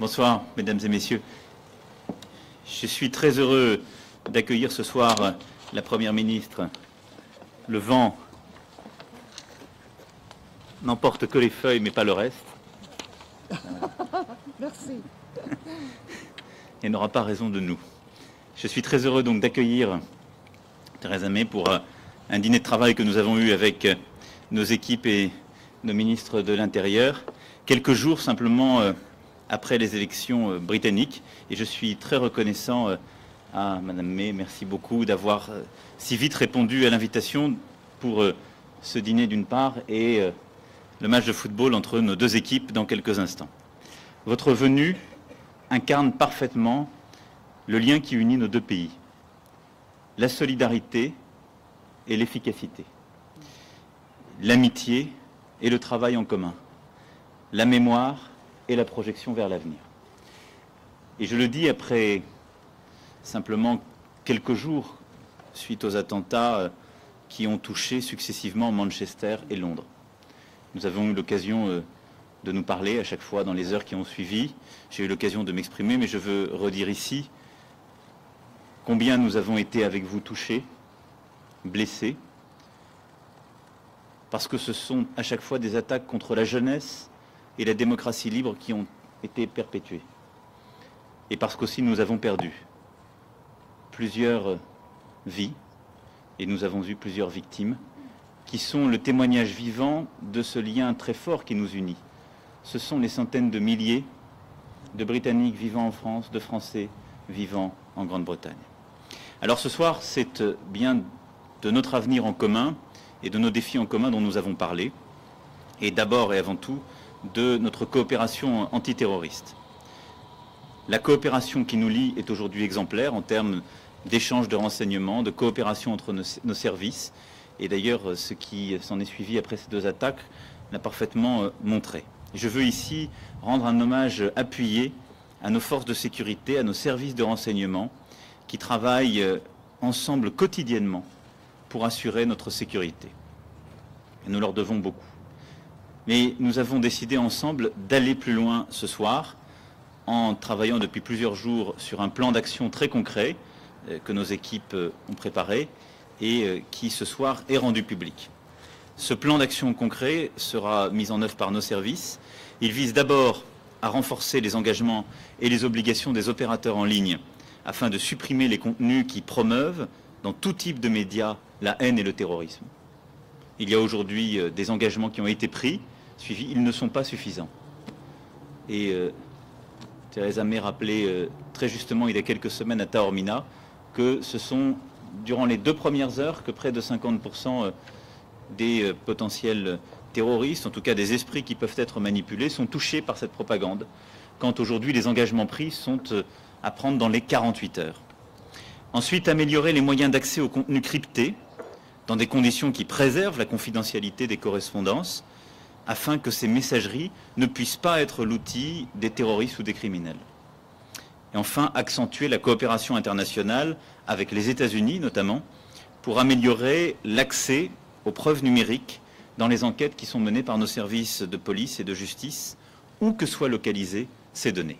Bonsoir, mesdames et messieurs. Je suis très heureux d'accueillir ce soir la Première ministre. Le vent n'emporte que les feuilles, mais pas le reste. Merci. Et n'aura pas raison de nous. Je suis très heureux donc d'accueillir Theresa May pour un dîner de travail que nous avons eu avec nos équipes et nos ministres de l'Intérieur, quelques jours simplement après les élections britanniques. Et je suis très reconnaissant à Madame May. Merci beaucoup d'avoir si vite répondu à l'invitation pour ce dîner d'une part et le match de football entre nos deux équipes dans quelques instants. Votre venue incarne parfaitement le lien qui unit nos deux pays, la solidarité et l'efficacité, l'amitié et le travail en commun, la mémoire et la projection vers l'avenir. Et je le dis après simplement quelques jours suite aux attentats qui ont touché successivement Manchester et Londres. Nous avons eu l'occasion de nous parler à chaque fois dans les heures qui ont suivi. J'ai eu l'occasion de m'exprimer, mais je veux redire ici combien nous avons été avec vous touchés, blessés, parce que ce sont à chaque fois des attaques contre la jeunesse et la démocratie libre qui ont été perpétuées. Et parce qu'aussi nous avons perdu plusieurs vies, et nous avons eu plusieurs victimes, qui sont le témoignage vivant de ce lien très fort qui nous unit. Ce sont les centaines de milliers de Britanniques vivant en France, de Français vivant en Grande-Bretagne. Alors ce soir, c'est bien de notre avenir en commun et de nos défis en commun dont nous avons parlé, et d'abord et avant tout de notre coopération antiterroriste. La coopération qui nous lie est aujourd'hui exemplaire en termes d'échange de renseignements, de coopération entre nos services, et d'ailleurs ce qui s'en est suivi après ces deux attaques l'a parfaitement montré. Je veux ici rendre un hommage appuyé à nos forces de sécurité, à nos services de renseignement qui travaillent ensemble quotidiennement pour assurer notre sécurité. Et nous leur devons beaucoup. Mais nous avons décidé ensemble d'aller plus loin ce soir en travaillant depuis plusieurs jours sur un plan d'action très concret que nos équipes ont préparé et qui ce soir est rendu public. Ce plan d'action concret sera mis en œuvre par nos services. Il vise d'abord à renforcer les engagements et les obligations des opérateurs en ligne afin de supprimer les contenus qui promeuvent, dans tout type de médias, la haine et le terrorisme. Il y a aujourd'hui des engagements qui ont été pris, suivis, ils ne sont pas suffisants. Et Theresa May rappelait très justement il y a quelques semaines à Taormina que ce sont durant les 2 premières heures que près de 50% des potentiels terroristes, en tout cas des esprits qui peuvent être manipulés, sont touchés par cette propagande, quand aujourd'hui les engagements pris sont à prendre dans les 48 heures. Ensuite, améliorer les moyens d'accès au contenu crypté dans des conditions qui préservent la confidentialité des correspondances, afin que ces messageries ne puissent pas être l'outil des terroristes ou des criminels. Et enfin, accentuer la coopération internationale avec les États-Unis notamment, pour améliorer l'accès aux preuves numériques dans les enquêtes qui sont menées par nos services de police et de justice, où que soient localisées ces données.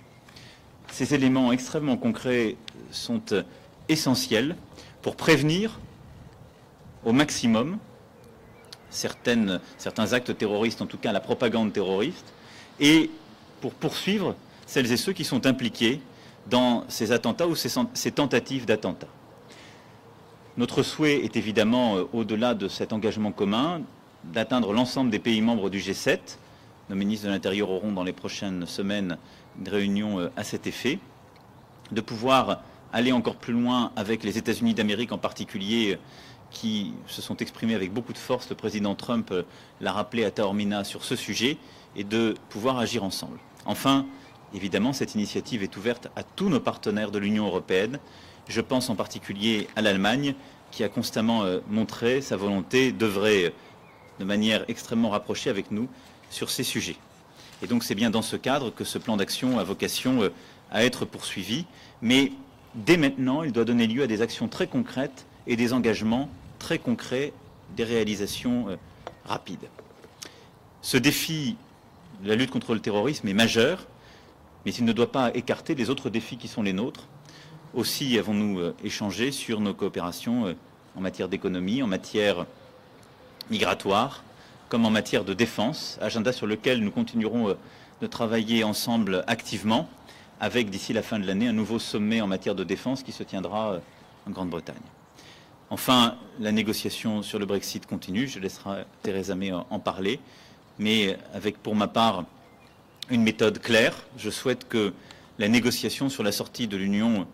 Ces éléments extrêmement concrets sont essentiels pour prévenir au maximum certains actes terroristes, en tout cas la propagande terroriste, et pour poursuivre celles et ceux qui sont impliqués dans ces attentats ou ces tentatives d'attentats. Notre souhait est évidemment, au-delà de cet engagement commun, d'atteindre l'ensemble des pays membres du G7. Nos ministres de l'Intérieur auront dans les prochaines semaines une réunion à cet effet, de pouvoir aller encore plus loin avec les États-Unis d'Amérique en particulier, qui se sont exprimés avec beaucoup de force. Le président Trump l'a rappelé à Taormina sur ce sujet, et de pouvoir agir ensemble. Enfin, évidemment, cette initiative est ouverte à tous nos partenaires de l'Union européenne. Je pense en particulier à l'Allemagne, qui a constamment montré sa volonté d'œuvrer de manière extrêmement rapprochée avec nous sur ces sujets. Et donc c'est bien dans ce cadre que ce plan d'action a vocation à être poursuivi. Mais dès maintenant, il doit donner lieu à des actions très concrètes et des engagements très concrets, des réalisations rapides. Ce défi, la lutte contre le terrorisme, est majeur. mais il ne doit pas écarter les autres défis qui sont les nôtres. Aussi avons-nous échangé sur nos coopérations en matière d'économie, en matière migratoire, comme en matière de défense, agenda sur lequel nous continuerons de travailler ensemble activement, avec d'ici la fin de l'année un nouveau sommet en matière de défense qui se tiendra en Grande-Bretagne. Enfin, la négociation sur le Brexit continue, je laisserai Theresa May en parler, mais avec pour ma part une méthode claire. Je souhaite que la négociation sur la sortie de l'Union,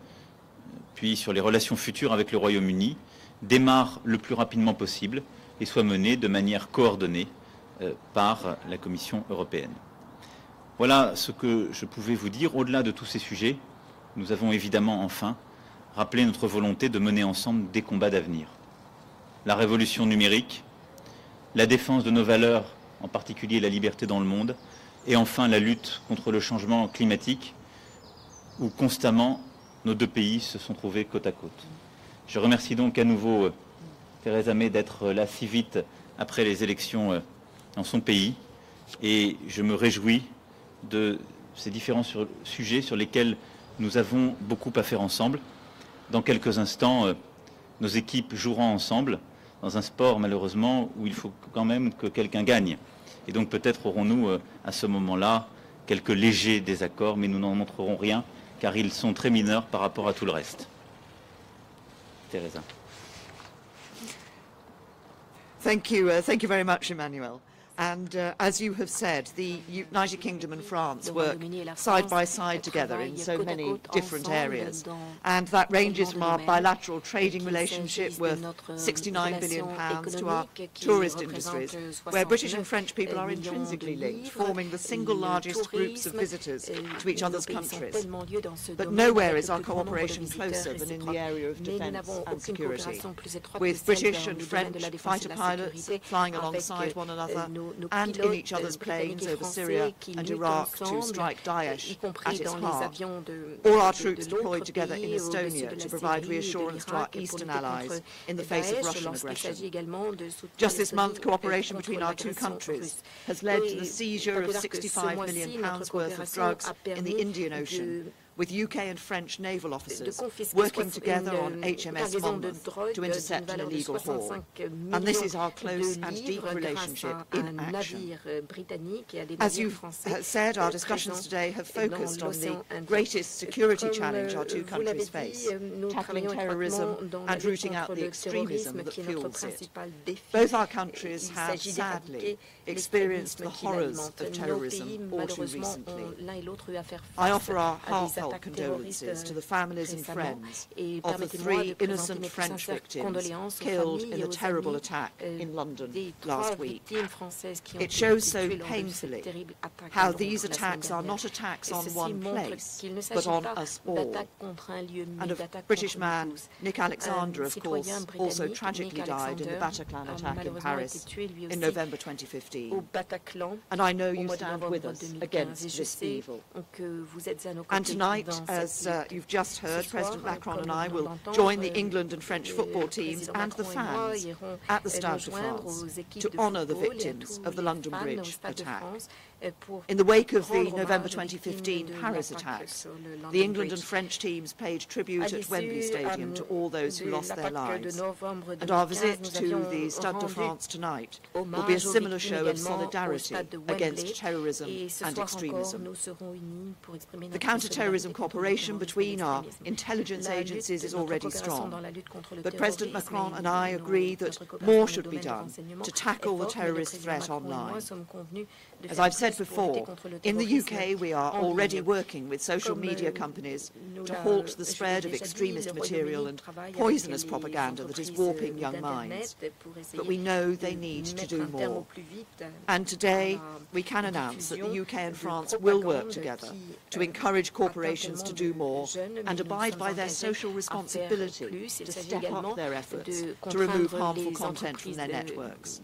puis sur les relations futures avec le Royaume-Uni, démarre le plus rapidement possible et soit menée de manière coordonnée par la Commission européenne. Voilà ce que je pouvais vous dire. Au-delà de tous ces sujets, nous avons évidemment enfin rappelé notre volonté de mener ensemble des combats d'avenir. La révolution numérique, la défense de nos valeurs, en particulier la liberté dans le monde, et enfin la lutte contre le changement climatique, où constamment nos deux pays se sont trouvés côte à côte. Je remercie donc à nouveau Theresa May d'être là si vite après les élections dans son pays, et je me réjouis de ces différents sujets sur lesquels nous avons beaucoup à faire ensemble. Dans quelques instants, nos équipes joueront ensemble dans un sport malheureusement où il faut quand même que quelqu'un gagne. Et donc peut-être aurons-nous à ce moment-là quelques légers désaccords, mais nous n'en montrerons rien car ils sont très mineurs par rapport à tout le reste. Theresa. Thank you very much, Emmanuel. And as you have said, the United Kingdom and France work side by side together in so many different areas. And that ranges from our bilateral trading relationship worth £69 billion to our tourist industries, where British and French people are intrinsically linked, forming the single largest groups of visitors to each other's countries. But nowhere is our cooperation closer than in the area of defence and security, with British and French fighter pilots flying alongside one another and in each other's planes over Syria and Iraq to strike Daesh at its heart. All our troops deployed together in Estonia to provide reassurance to our eastern allies in the face of Russian aggression. Just this month, cooperation between our two countries has led to the seizure of £65 million worth of drugs in the Indian Ocean, with UK and French naval officers working together on HMS Monmouth to intercept an illegal haul. And this is our close and deep relationship in action. As you've said, our discussions today have focused on the greatest security challenge our two countries face, tackling terrorism and rooting out the extremism that fuels it. Both our countries have, sadly, experienced the horrors of terrorism all too recently. I offer our heartfelt condolences to the families and friends of the 3 innocent French victims killed in the terrible attack in London last week. It shows so painfully how these attacks are not attacks on one place, but on us all. And a British man, Nick Alexander, of course, also tragically died in the Bataclan attack in Paris in November 2015. And I know you stand with us against this evil. And tonight, as you've just heard, President Macron and I will join the England and French football teams and the fans at the Stade de France to honour the victims of the London Bridge attack. In the wake of the November 2015 Paris attacks, the England and French teams paid tribute at Wembley Stadium to all those who lost their lives. And our visit to the Stade de France tonight will be a similar show of solidarity against terrorism and extremism. The counter-terrorism cooperation between our intelligence agencies is already strong, but President Macron and I agree that more should be done to tackle the terrorist threat online. As I've said before, in the UK we are already working with social media companies to halt the spread of extremist material and poisonous propaganda that is warping young minds. But we know they need to do more. And today we can announce that the UK and France will work together to encourage corporations to do more and abide by their social responsibility to step up their efforts to remove harmful content from their networks.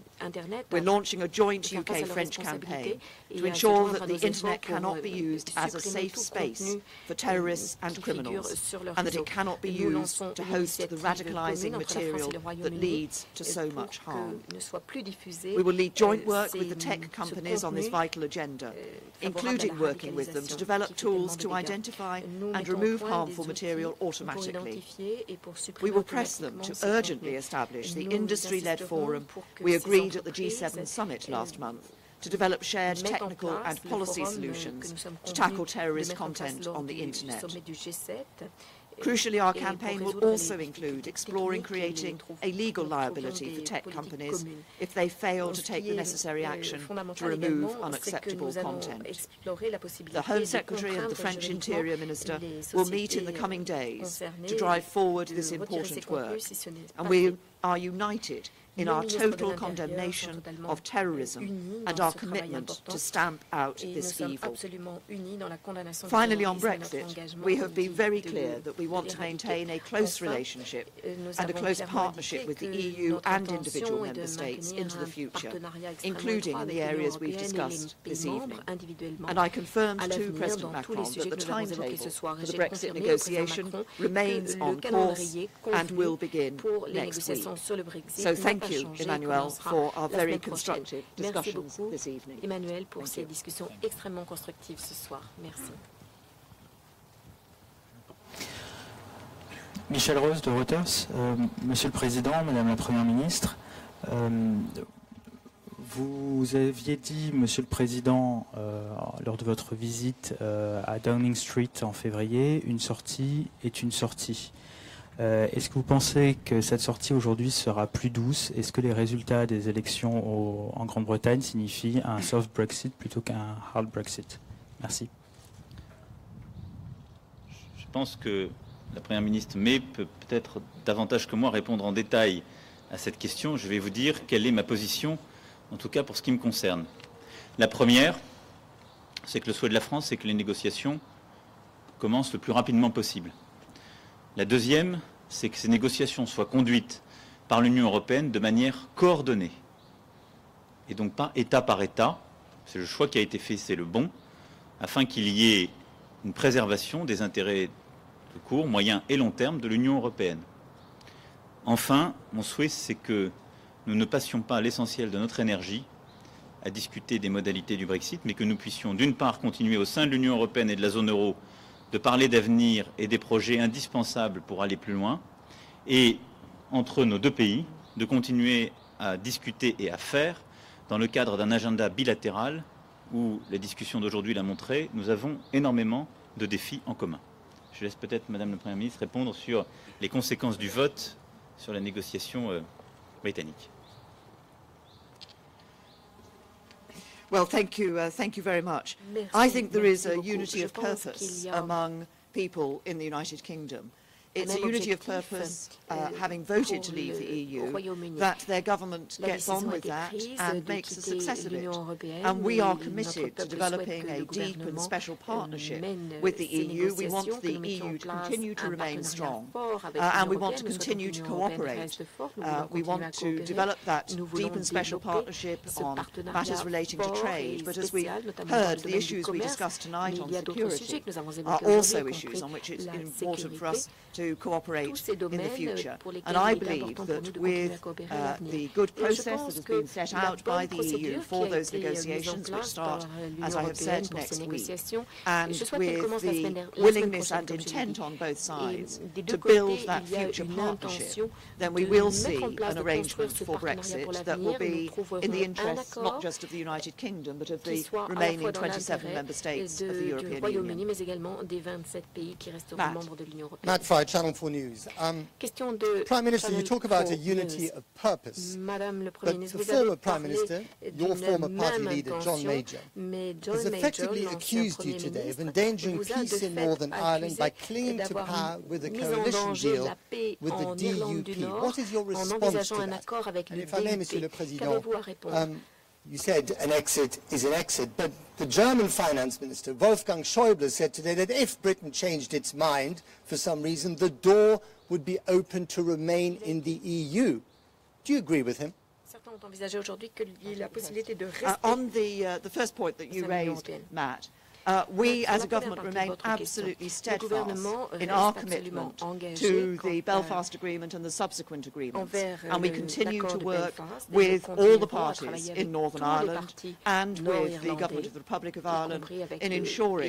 We're launching a joint UK-French campaign to ensure that the Internet cannot be used as a safe space for terrorists and criminals, and that it cannot be used to host the radicalising material that leads to so much harm. We will lead joint work with the tech companies on this vital agenda, including working with them to develop tools to identify and remove harmful material automatically. We will press them to urgently establish the industry-led forum we agreed at the G7 summit last month to develop shared technical and policy solutions to tackle terrorist content on the Internet. Crucially, our campaign will also include exploring creating a legal liability for tech companies if they fail to take the necessary action to remove unacceptable content. The Home Secretary and the French Interior Minister will meet in the coming days to drive forward this important work, and we are united in our total condemnation of terrorism and our commitment to stamp out this evil. Finally, on Brexit, we have been very clear that we want to maintain a close relationship and a close partnership with the EU and individual member states into the future, including in the areas we've discussed this evening. And I confirmed to President Macron that the timetable for the Brexit negotiation remains on course and will begin next week. So thank you, Emmanuel, for our very constructive discussions this evening. Emmanuel, pour ces discussions extrêmement constructives ce soir. Merci. Michel Rose de Reuters. Monsieur le Président, Madame la Première ministre, vous aviez dit, Monsieur le Président, lors de votre visite à Downing Street en février, une sortie est une sortie. Est-ce que vous pensez que cette sortie aujourd'hui sera plus douce? Est-ce que les résultats des élections en Grande-Bretagne signifient un soft Brexit plutôt qu'un hard Brexit? Merci. Je pense que la Première ministre May peut peut-être davantage que moi répondre en détail à cette question. Je vais vous dire quelle est ma position, en tout cas pour ce qui me concerne. La première, c'est que le souhait de la France, c'est que les négociations commencent le plus rapidement possible. La deuxième, c'est que ces négociations soient conduites par l'Union européenne de manière coordonnée et donc pas État par État. C'est le choix qui a été fait, c'est le bon, afin qu'il y ait une préservation des intérêts de court, moyen et long terme de l'Union européenne. Enfin, mon souhait, c'est que nous ne passions pas l'essentiel de notre énergie à discuter des modalités du Brexit, mais que nous puissions d'une part continuer au sein de l'Union européenne et de la zone euro de parler d'avenir et des projets indispensables pour aller plus loin, et entre nos deux pays, de continuer à discuter et à faire dans le cadre d'un agenda bilatéral où la discussion d'aujourd'hui l'a montré, nous avons énormément de défis en commun. Je laisse peut-être Madame la Première ministre répondre sur les conséquences du vote sur la négociation britannique. Well, thank you very much. I think there is a unity of purpose among people in the United Kingdom. It's a unity of purpose, having voted to leave the EU, that their government gets on with that and makes a success of it. And we are committed to developing a deep and special partnership with the EU. We want the EU to continue to remain strong, and we want to continue to cooperate. We want to develop that deep and special partnership on matters relating to trade, but as we heard, the issues we discussed tonight on security are also issues on which it's important for us to cooperate in the future. And I believe that with the good process that has been set out by the EU for those negotiations, which start, as I have said, next week, and with the willingness and intent on both sides to build that future partnership, then we will see an arrangement for Brexit that will be in the interests not just of the United Kingdom, but of the remaining 27 member states of the European Union. Matt Frye, Channel 4 News. Prime Minister, you talk about a unity of purpose, but the former Prime Minister, your former party leader, John Major, has effectively accused you today of endangering peace in Northern Ireland by clinging to power with a coalition deal with the DUP. What is your response to that? And if I may, Monsieur le Président, you said an exit is an exit, but the German finance minister, Wolfgang Schäuble, said today that if Britain changed its mind for some reason, the door would be open to remain in the EU. Do you agree with him? Certains ont envisagé aujourd'hui qu'il y ait la possibilité de rester on the first point that you raised, Matt, we as a government remain absolutely steadfast in our commitment to the Belfast Agreement and the subsequent agreements, and we continue to work with all the parties in Northern Ireland and with the Government of the Republic of Ireland in ensuring